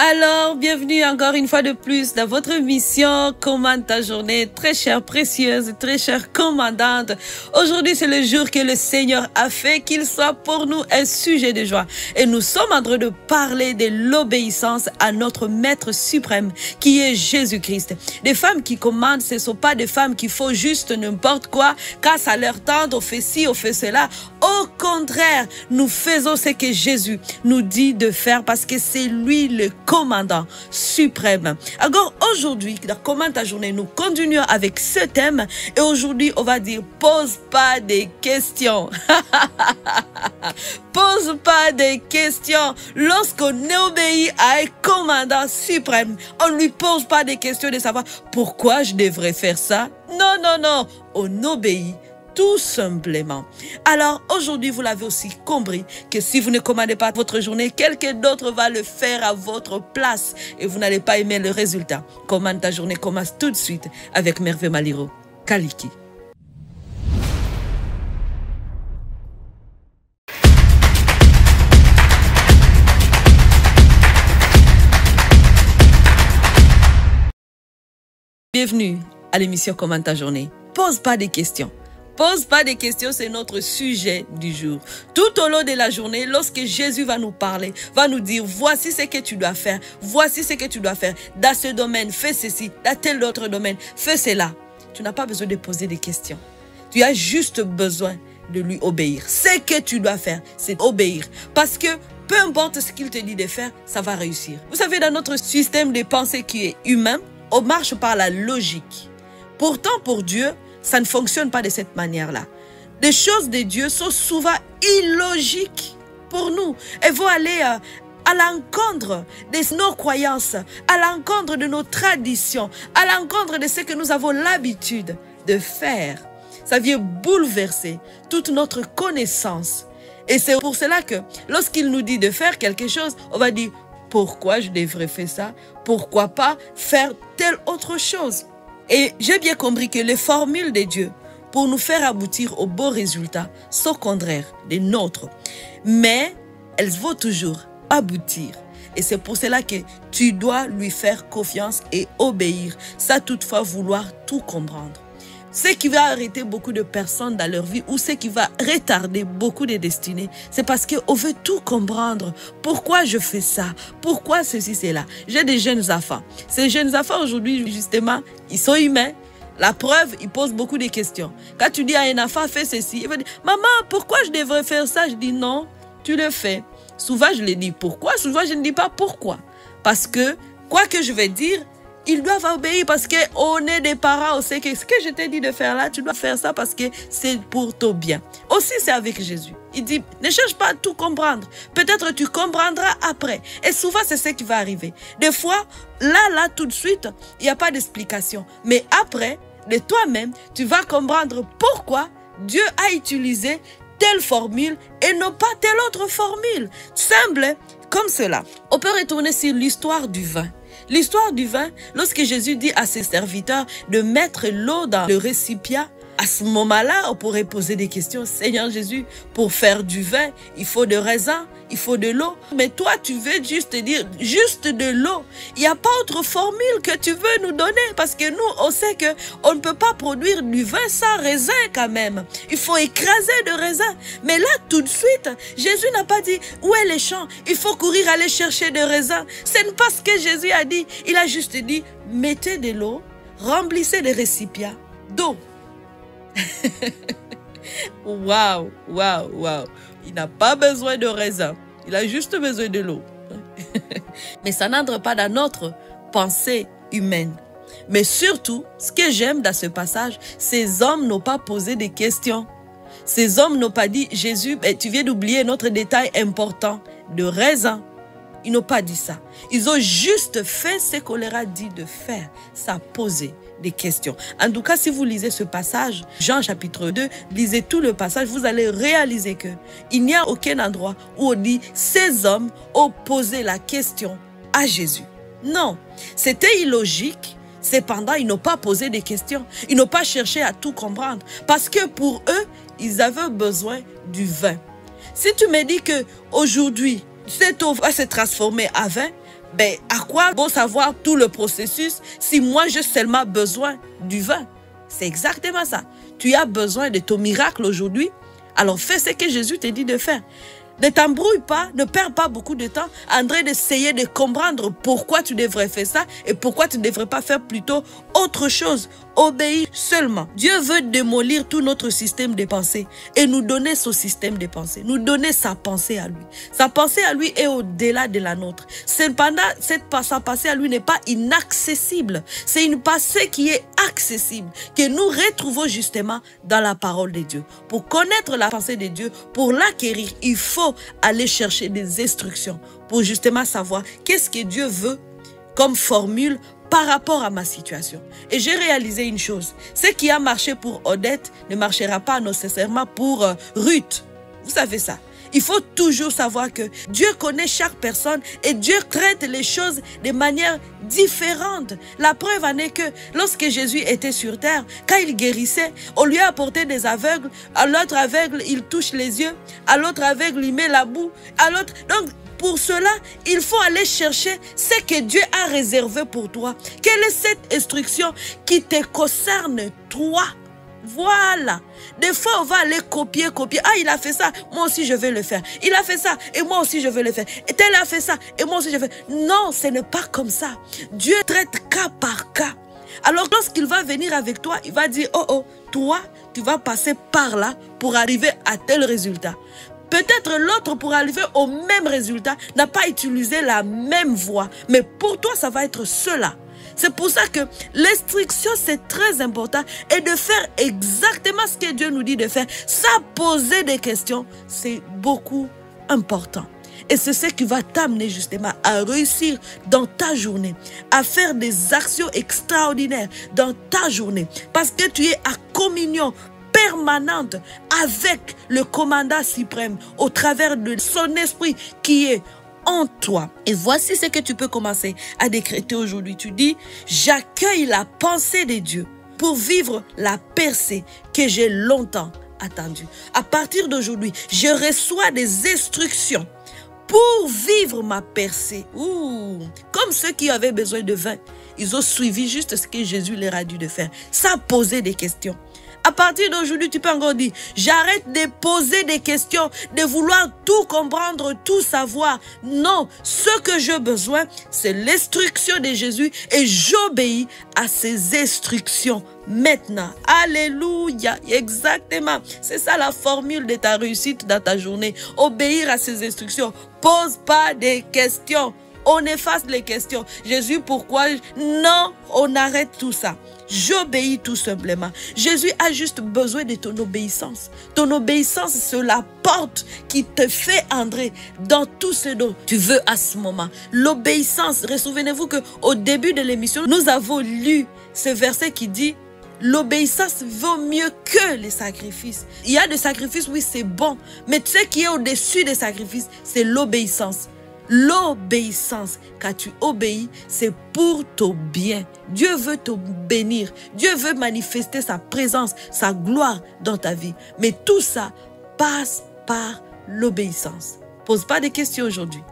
Alors, bienvenue encore une fois de plus dans votre émission Commande ta journée, très chère, précieuse, très chère commandante. Aujourd'hui, c'est le jour que le Seigneur a fait, qu'il soit pour nous un sujet de joie. Et nous sommes en train de parler de l'obéissance à notre Maître suprême, qui est Jésus-Christ. Des femmes qui commandent, ce ne sont pas des femmes qui font juste n'importe quoi, car ça leur tente, on fait ci, on fait cela. Au contraire, nous faisons ce que Jésus nous dit de faire parce que c'est lui le commandant suprême. Alors aujourd'hui, dans Commande ta journée, nous continuons avec ce thème et aujourd'hui, on va dire pose pas des questions. Pose pas des questions. Lorsqu'on obéit à un commandant suprême, on ne lui pose pas des questions de savoir pourquoi je devrais faire ça. Non, non, non. On obéit tout simplement. Alors aujourd'hui, vous l'avez aussi compris que si vous ne commandez pas votre journée, quelqu'un d'autre va le faire à votre place et vous n'allez pas aimer le résultat. Commande ta journée commence tout de suite avec Merveille Maliro, Kaliki. Bienvenue à l'émission Commande ta journée. Pose pas des questions. Pose pas des questions, c'est notre sujet du jour. Tout au long de la journée, lorsque Jésus va nous parler, va nous dire, voici ce que tu dois faire, voici ce que tu dois faire. Dans ce domaine, fais ceci, dans tel autre domaine, fais cela. Tu n'as pas besoin de poser des questions. Tu as juste besoin de lui obéir. Ce que tu dois faire, c'est obéir. Parce que peu importe ce qu'il te dit de faire, ça va réussir. Vous savez, dans notre système de pensée qui est humain, on marche par la logique. Pourtant, pour Dieu, ça ne fonctionne pas de cette manière-là. Les choses de Dieu sont souvent illogiques pour nous. Elles vont aller à l'encontre de nos croyances, à l'encontre de nos traditions, à l'encontre de ce que nous avons l'habitude de faire. Ça vient bouleverser toute notre connaissance. Et c'est pour cela que lorsqu'il nous dit de faire quelque chose, on va dire, pourquoi je devrais faire ça? Pourquoi pas faire telle autre chose? Et j'ai bien compris que les formules de Dieu pour nous faire aboutir au beau résultat sont contraires des nôtres. Mais elles vont toujours aboutir. Et c'est pour cela que tu dois lui faire confiance et obéir, sans toutefois vouloir tout comprendre. Ce qui va arrêter beaucoup de personnes dans leur vie ou ce qui va retarder beaucoup de destinées, c'est parce qu'on veut tout comprendre. Pourquoi je fais ça? Pourquoi ceci, cela? J'ai des jeunes enfants. Ces jeunes enfants aujourd'hui, justement, ils sont humains. La preuve, ils posent beaucoup de questions. Quand tu dis à un enfant, fais ceci, il va dire, maman, pourquoi je devrais faire ça? Je dis non, tu le fais. Souvent, je le dis pourquoi. Souvent, je ne dis pas pourquoi. Parce que, quoi que je vais dire, ils doivent obéir parce qu'on est des parents. On sait que ce que je t'ai dit de faire là, tu dois faire ça parce que c'est pour ton bien. Aussi, c'est avec Jésus. Il dit, ne cherche pas à tout comprendre. Peut-être tu comprendras après. Et souvent, c'est ce qui va arriver. Des fois, là, tout de suite, il n'y a pas d'explication. Mais après, de toi-même, tu vas comprendre pourquoi Dieu a utilisé telle formule et non pas telle autre formule. Simple comme cela. On peut retourner sur l'histoire du vin. L'histoire du vin, lorsque Jésus dit à ses serviteurs de mettre l'eau dans le récipient, à ce moment-là, on pourrait poser des questions. Seigneur Jésus, pour faire du vin, il faut de raisin, il faut de l'eau. Mais toi, tu veux juste dire juste de l'eau. Il n'y a pas autre formule que tu veux nous donner. Parce que nous, on sait qu'on ne peut pas produire du vin sans raisin quand même. Il faut écraser de raisin. Mais là, tout de suite, Jésus n'a pas dit où est les champs. Il faut courir aller chercher de raisin. Ce n'est pas ce que Jésus a dit. Il a juste dit, mettez de l'eau, remplissez les récipients d'eau. Waouh, waouh, waouh. Il n'a pas besoin de raisin. Il a juste besoin de l'eau. Mais ça n'entre pas dans notre pensée humaine. Mais surtout, ce que j'aime dans ce passage, ces hommes n'ont pas posé de questions. Ces hommes n'ont pas dit, Jésus, tu viens d'oublier notre détail important de raisin. Ils n'ont pas dit ça. Ils ont juste fait ce qu'on leur a dit de faire. Ça posé des questions. En tout cas, si vous lisez ce passage, Jean chapitre 2, lisez tout le passage, vous allez réaliser que il n'y a aucun endroit où on dit ces hommes ont posé la question à Jésus. Non, c'était illogique. Cependant, ils n'ont pas posé des questions. Ils n'ont pas cherché à tout comprendre. Parce que pour eux, ils avaient besoin du vin. Si tu me dis qu'aujourd'hui, cette eau va se transformer en vin, Ben, à quoi bon savoir tout le processus si moi j'ai seulement besoin du vin? C'est exactement ça. Tu as besoin de ton miracle aujourd'hui, alors fais ce que Jésus te dit de faire. Ne t'embrouille pas, ne perds pas beaucoup de temps en train d'essayer de comprendre pourquoi tu devrais faire ça et pourquoi tu ne devrais pas faire plutôt autre chose. Obéis seulement. Dieu veut démolir tout notre système de pensée et nous donner son système de pensée, nous donner sa pensée à lui. Sa pensée à lui est au-delà de la nôtre. Cependant, sa pensée à lui n'est pas inaccessible. C'est une pensée qui est accessible, que nous retrouvons justement dans la parole de Dieu. Pour connaître la pensée de Dieu, pour l'acquérir, il faut aller chercher des instructions pour justement savoir qu'est-ce que Dieu veut comme formule par rapport à ma situation. Et j'ai réalisé une chose, ce qui a marché pour Odette ne marchera pas nécessairement pour Ruth. Vous savez ça. Il faut toujours savoir que Dieu connaît chaque personne et Dieu traite les choses de manière différente. La preuve en est que lorsque Jésus était sur terre, quand il guérissait, on lui a apporté des aveugles, à l'autre aveugle, il touche les yeux, à l'autre aveugle, il met la boue, à l'autre... Donc, pour cela, il faut aller chercher ce que Dieu a réservé pour toi. Quelle est cette instruction qui te concerne toi? Voilà. Des fois, on va aller copier. Ah, il a fait ça, moi aussi je vais le faire. Il a fait ça, et moi aussi je vais le faire. Et tel a fait ça, et moi aussi je vais. Non, ce n'est pas comme ça. Dieu traite cas par cas. Alors, lorsqu'il va venir avec toi, il va dire, oh, toi, tu vas passer par là pour arriver à tel résultat. Peut-être l'autre, pour arriver au même résultat, n'a pas utilisé la même voie. Mais pour toi, ça va être cela. C'est pour ça que l'instruction, c'est très important. Et de faire exactement ce que Dieu nous dit de faire, sans poser des questions, c'est beaucoup important. Et c'est ce qui va t'amener justement à réussir dans ta journée, à faire des actions extraordinaires dans ta journée. Parce que tu es à communion permanente avec le commandant suprême au travers de son esprit qui est en toi. Et voici ce que tu peux commencer à décréter aujourd'hui. Tu dis, j'accueille la pensée de Dieu pour vivre la percée que j'ai longtemps attendue. À partir d'aujourd'hui, je reçois des instructions pour vivre ma percée. Comme ceux qui avaient besoin de vin, ils ont suivi juste ce que Jésus leur a dit de faire, sans poser des questions. À partir d'aujourd'hui, tu peux encore dire, j'arrête de poser des questions, de vouloir tout comprendre, tout savoir. Non, ce que j'ai besoin, c'est l'instruction de Jésus et j'obéis à ses instructions maintenant. Alléluia, exactement. C'est ça la formule de ta réussite dans ta journée. Obéir à ses instructions. Pose pas des questions. On efface les questions. Jésus, pourquoi? Non, on arrête tout ça. J'obéis tout simplement. Jésus a juste besoin de ton obéissance. Ton obéissance, c'est la porte qui te fait entrer dans tout ce dont tu veux à ce moment. L'obéissance, souvenez-vous qu'au début de l'émission, nous avons lu ce verset qui dit l'obéissance vaut mieux que les sacrifices. Il y a des sacrifices, oui, c'est bon. Mais ce qui est au-dessus des sacrifices, c'est l'obéissance. L'obéissance, quand tu obéis, c'est pour ton bien. Dieu veut te bénir. Dieu veut manifester sa présence, sa gloire dans ta vie. Mais tout ça passe par l'obéissance. Pose pas de questions aujourd'hui.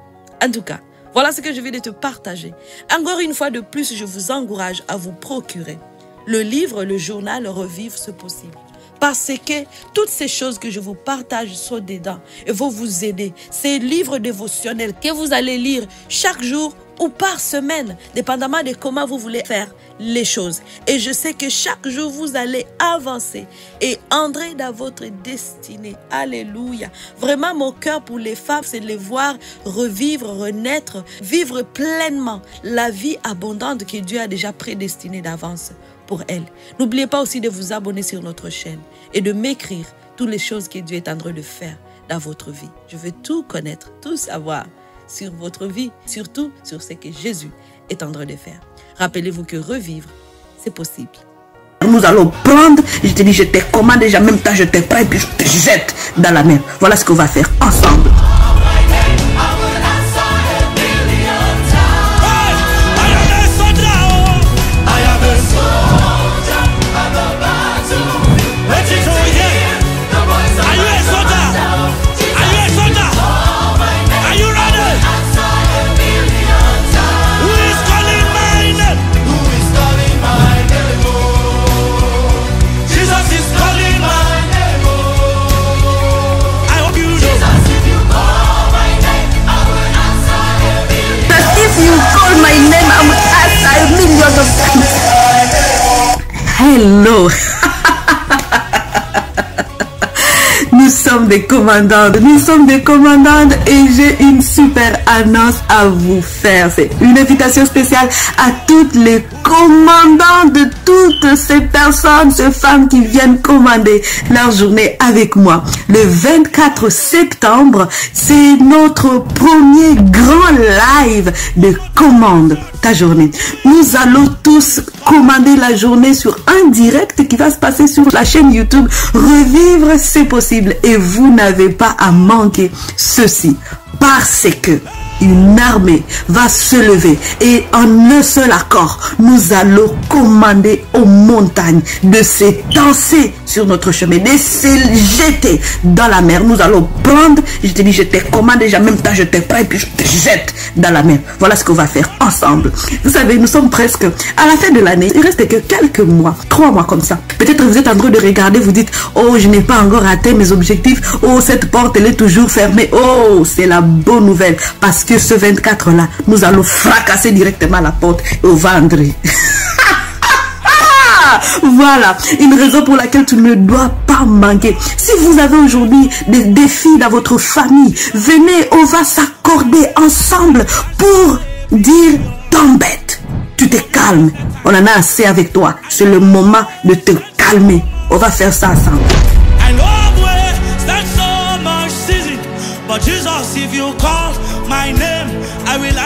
En tout cas, voilà ce que je vais te partager. Encore une fois de plus, je vous encourage à vous procurer le livre, le journal Revivre ce possible. Parce que toutes ces choses que je vous partage sont dedans et vont vous aider. Ces livres dévotionnels que vous allez lire chaque jour ou par semaine, dépendamment de comment vous voulez faire les choses. Et je sais que chaque jour, vous allez avancer et entrer dans votre destinée. Alléluia. Vraiment, mon cœur pour les femmes, c'est de les voir revivre, renaître, vivre pleinement la vie abondante que Dieu a déjà prédestinée d'avance pour elles. N'oubliez pas aussi de vous abonner sur notre chaîne et de m'écrire toutes les choses que Dieu est en train de faire dans votre vie. Je veux tout connaître, tout savoir sur votre vie, surtout sur ce que Jésus est en train de faire. Rappelez-vous que revivre, c'est possible. Nous allons prendre, je te dis, je te commande déjà, en même temps je te prends et puis je te jette dans la mer. Voilà ce qu'on va faire ensemble. Hello. Nous sommes des commandantes, et j'ai une super annonce à vous faire. C'est une invitation spéciale à toutes les commandantes de toutes ces personnes, ces femmes qui viennent commander leur journée avec moi. Le 24 septembre, c'est notre premier grand live de commande ta journée. Nous allons tous commander la journée sur un direct qui va se passer sur la chaîne YouTube. Revivre, c'est possible. Et vous n'avez pas à manquer ceci. Parce que une armée va se lever et en un seul accord, nous allons commander aux montagnes de s'étancer sur notre chemin, de se jeter dans la mer. Nous allons prendre, je te dis, je te commande déjà, même temps je te prends et puis je te jette dans la mer. Voilà ce qu'on va faire ensemble. Vous savez, nous sommes presque à la fin de l'année. Il reste que quelques mois, 3 mois comme ça. Peut-être vous êtes en train de regarder, vous dites, oh, je n'ai pas encore atteint mes objectifs. Oh, cette porte, elle est toujours fermée. Oh, c'est la bonne nouvelle. Parce que ce 24-là, nous allons fracasser directement la porte et on va entrer. Voilà, une raison pour laquelle tu ne dois pas manquer. Si vous avez aujourd'hui des défis dans votre famille, venez, on va s'accorder ensemble pour dire t'embête. Tu te calmes. On en a assez avec toi. C'est le moment de te calmer. On va faire ça ensemble. But Jesus, if you call my name, I will